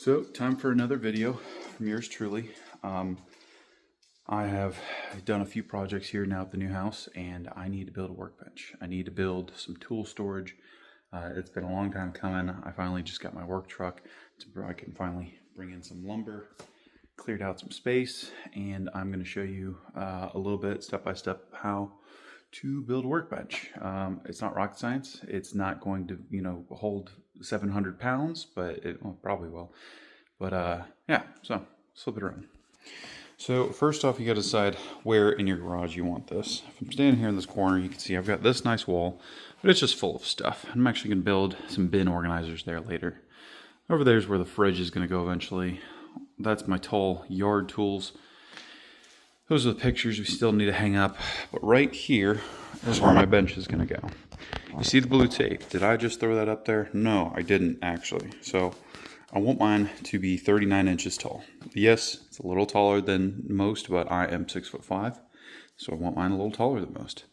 So, time for another video from yours truly. I have done a few projects here now at the new house, and I need to build a workbench. I need to build some tool storage. It's been a long time coming. I finally just got my work truck to where I can finally bring in some lumber, cleared out some space, and I'm going to show you a little bit step by step how to build a workbench. It's not rocket science. It's not going to, hold 700 pounds, but it probably will. But yeah, so let's flip it around. So first off, you got to decide where in your garage you want this. If I'm standing here in this corner, you can see I've got this nice wall, but it's just full of stuff. I'm actually going to build some bin organizers there later. Over there is where the fridge is going to go eventually. That's my tall yard tools. Those are the pictures we still need to hang up. But right here is where my bench is going to go. You see the blue tape. Did I just throw that up there? No, I didn't actually. So I want mine to be 39 inches tall. Yes, it's a little taller than most, but I am 6'5", so I want mine a little taller than most.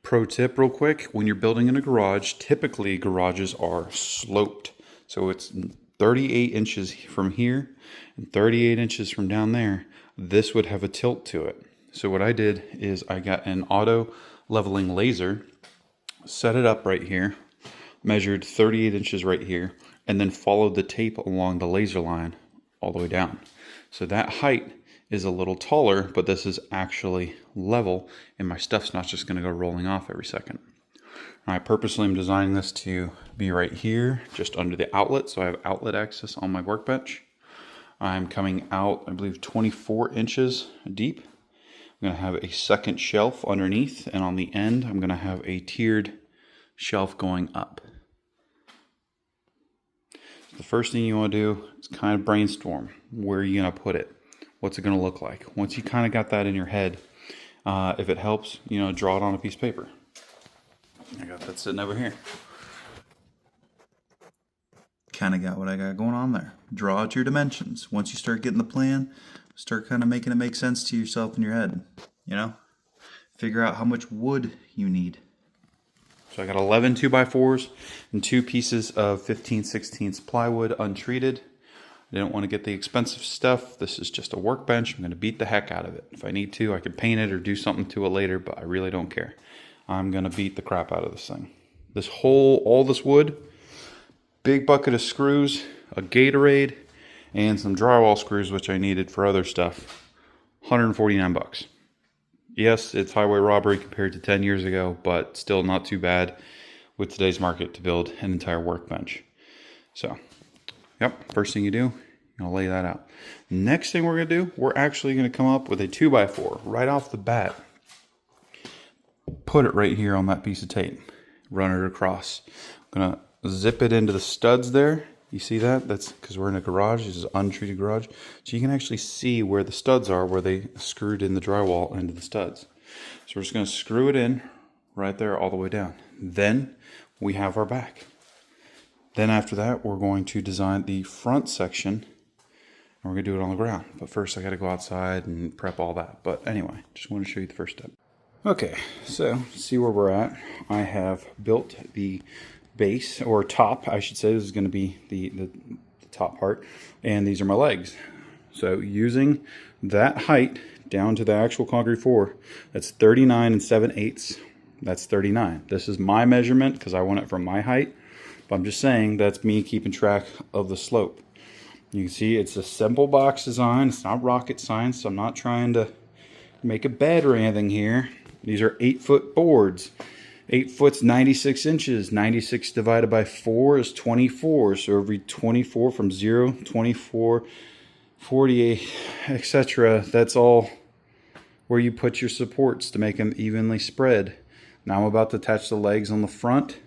Pro tip real quick, when you're building in a garage, typically garages are sloped. So it's 38 inches from here and 38 inches from down there. This would have a tilt to it. So what I did is I got an auto leveling laser, set it up right here, measured 38 inches right here, and then followed the tape along the laser line all the way down. So that height is a little taller, but this is actually level, and my stuff's not just going to go rolling off every second. I purposely am designing this to be right here, just under the outlet, so I have outlet access on my workbench. I'm coming out, I believe, 24 inches deep. I'm going to have a second shelf underneath, and on the end, I'm going to have a tiered shelf going up. So the first thing you want to do is kind of brainstorm. Where are you going to put it? What's it going to look like? Once you kind of got that in your head, if it helps, draw it on a piece of paper. I got that sitting over here. Kind of got what I got going on there. Draw out your dimensions. Once you start getting the plan, start kind of making it make sense to yourself in your head. Figure out how much wood you need. So I got 11 2x4s and 2 pieces of 15/16 plywood untreated. I didn't want to get the expensive stuff. This is just a workbench. I'm going to beat the heck out of it. If I need to, I can paint it or do something to it later, but I really don't care. I'm going to beat the crap out of this thing. All this wood, big bucket of screws, a Gatorade, and some drywall screws, which I needed for other stuff. 149 bucks. Yes, it's highway robbery compared to 10 years ago, but still not too bad with today's market to build an entire workbench. So, yep, first thing you do, lay that out. Next thing we're going to do, we're actually going to come up with a 2x4 right off the bat. Put it right here on that piece of tape. Run it across. I'm going to zip it into the studs there. You see that? That's because we're in a garage. This is an untreated garage. So you can actually see where the studs are, where they screwed in the drywall into the studs. So we're just going to screw it in right there all the way down. Then we have our back. Then after that, we're going to design the front section. And we're going to do it on the ground. But first I got to go outside and prep all that. But anyway, just want to show you the first step. Okay, so see where we're at. I have built the base, or top, I should say. This is going to be the top part, and these are my legs. So using that height down to the actual concrete floor, that's 39 7/8. That's 39. This is my measurement because I want it from my height, but I'm just saying that's me keeping track of the slope. You can see it's a simple box design. It's not rocket science, so I'm not trying to make a bed or anything here. These are 8-foot boards. 8 foot's 96 inches. 96 divided by 4 is 24. So every 24 from 0, 24, 48, etc. That's all where you put your supports to make them evenly spread. Now I'm about to attach the legs on the front.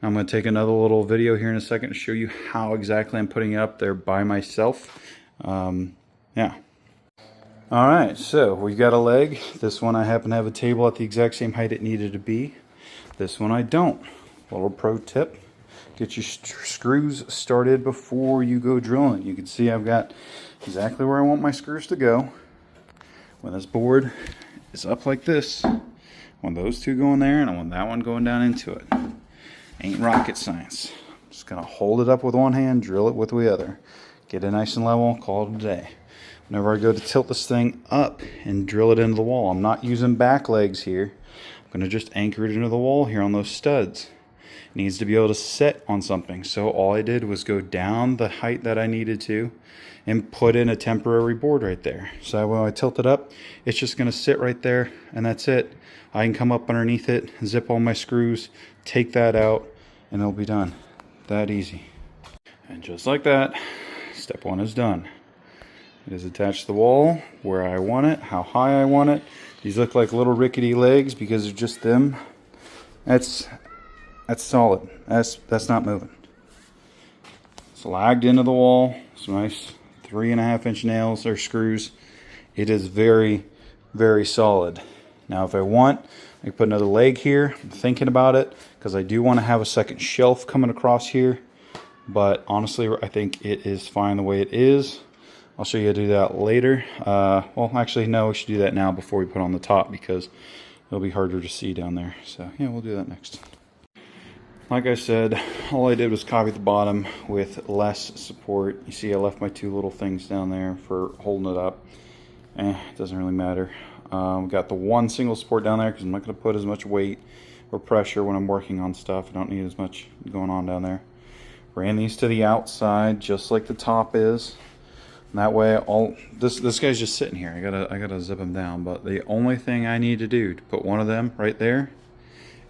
I'm going to take another little video here in a second to show you how exactly I'm putting it up there by myself. Yeah. Alright, so we got a leg. This one I happen to have a table at the exact same height it needed to be. This one I don't. Little pro tip. Get your screws started before you go drilling. You can see I've got exactly where I want my screws to go. When this board is up like this, I want those two going there and I want that one going down into it. Ain't rocket science. Just gonna hold it up with one hand, drill it with the other. Get it nice and level, call it a day. Whenever I go to tilt this thing up and drill it into the wall, I'm not using back legs here. I'm gonna just anchor it into the wall here on those studs. It needs to be able to set on something. So all I did was go down the height that I needed to and put in a temporary board right there. So when I tilt it up, it's just gonna sit right there and that's it. I can come up underneath it, zip all my screws, take that out, and it'll be done. That easy. And just like that, step one is done. It is attached to the wall where I want it, how high I want it. These look like little rickety legs because they're just them. That's solid. That's not moving. It's lagged into the wall. Some nice 3.5-inch nails or screws. It is very, very solid. Now if I want, I can put another leg here. I'm thinking about it because I do want to have a second shelf coming across here. But honestly, I think it is fine the way it is. I'll show you how to do that later. Well, actually, no, we should do that now before we put on the top because it'll be harder to see down there. So yeah, we'll do that next. Like I said, all I did was copy the bottom with less support. You see I left my two little things down there for holding it up. It doesn't really matter. Got the one single support down there because I'm not going to put as much weight or pressure when I'm working on stuff. I don't need as much going on down there. Ran these to the outside just like the top is. And that way, this guy's just sitting here. I gotta zip him down. But the only thing I need to do to put one of them right there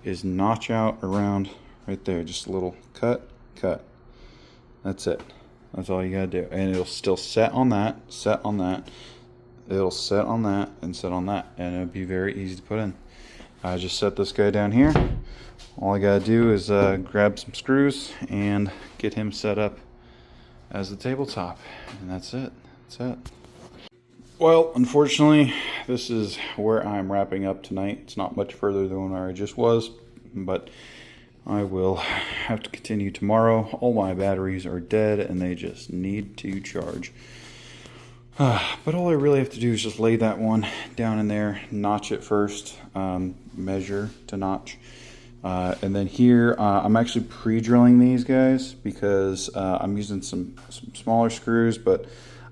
is notch out around right there. Just a little cut. That's it. That's all you gotta do. And it'll still set on that, set on that. It'll set on that and set on that. And it'll be very easy to put in. I just set this guy down here. All I gotta do is grab some screws and get him set up as the tabletop, and that's it. Well, unfortunately, this is where I'm wrapping up tonight. It's not much further than where I just was, but I will have to continue tomorrow. All my batteries are dead and they just need to charge. But all I really have to do is just lay that one down in there, notch it first, measure to notch. And then here, I'm actually pre-drilling these guys because I'm using some smaller screws, but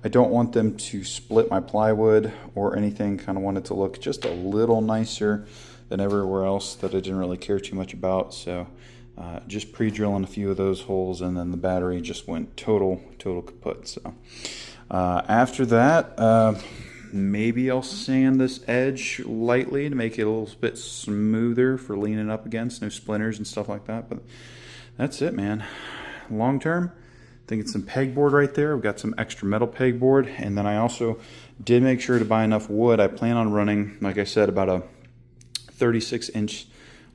I don't want them to split my plywood or anything. Kind of want it to look just a little nicer than everywhere else that I didn't really care too much about. So just pre-drilling a few of those holes, and then the battery just went total kaput. So after that, maybe I'll sand this edge lightly to make it a little bit smoother for leaning up against, no splinters and stuff like that. But that's it, man. Long term, I think it's some pegboard right there. I've got some extra metal pegboard, and then I also did make sure to buy enough wood. I plan on running, like I said, about a 36-inch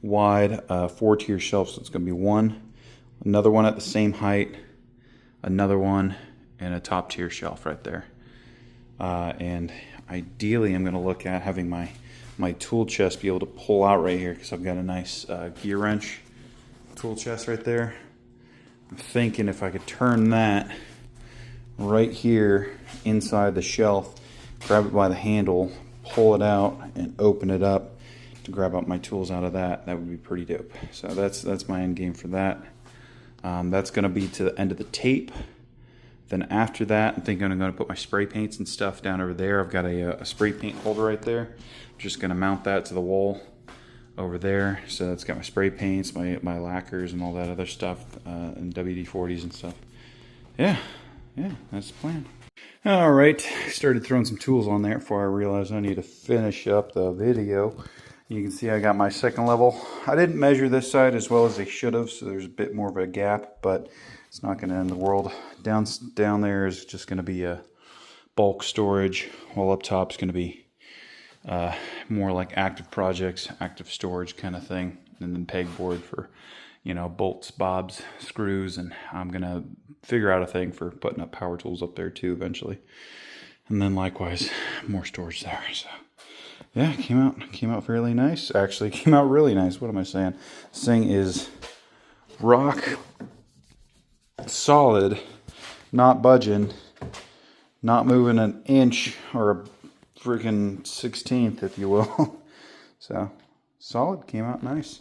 wide 4-tier shelf. So it's going to be one, another one at the same height, another one, and a top tier shelf right there. And ideally I'm going to look at having my tool chest be able to pull out right here because I've got a nice gear wrench tool chest right there. I'm thinking if I could turn that right here inside the shelf, grab it by the handle, pull it out, and open it up to grab out my tools out of that, that would be pretty dope. So that's my end game for that. That's going to be to the end of the tape. Then after that, I'm thinking I'm going to put my spray paints and stuff down over there. I've got a spray paint holder right there. I'm just going to mount that to the wall over there. So it's got my spray paints, my lacquers, and all that other stuff, and WD-40s and stuff. Yeah, that's the plan. All right, started throwing some tools on there before I realized I need to finish up the video. You can see I got my second level. I didn't measure this side as well as I should have, so there's a bit more of a gap, but it's not going to end the world. Down there is just going to be a bulk storage, while up top is going to be more like active projects, active storage kind of thing, and then pegboard for, bolts, bobs, screws, and I'm going to figure out a thing for putting up power tools up there too eventually. And then likewise, more storage there. So yeah, came out fairly nice. Actually, came out really nice. What am I saying? This thing is rock solid, not budging, not moving an inch or a freaking 16th, if you will. So solid, came out nice.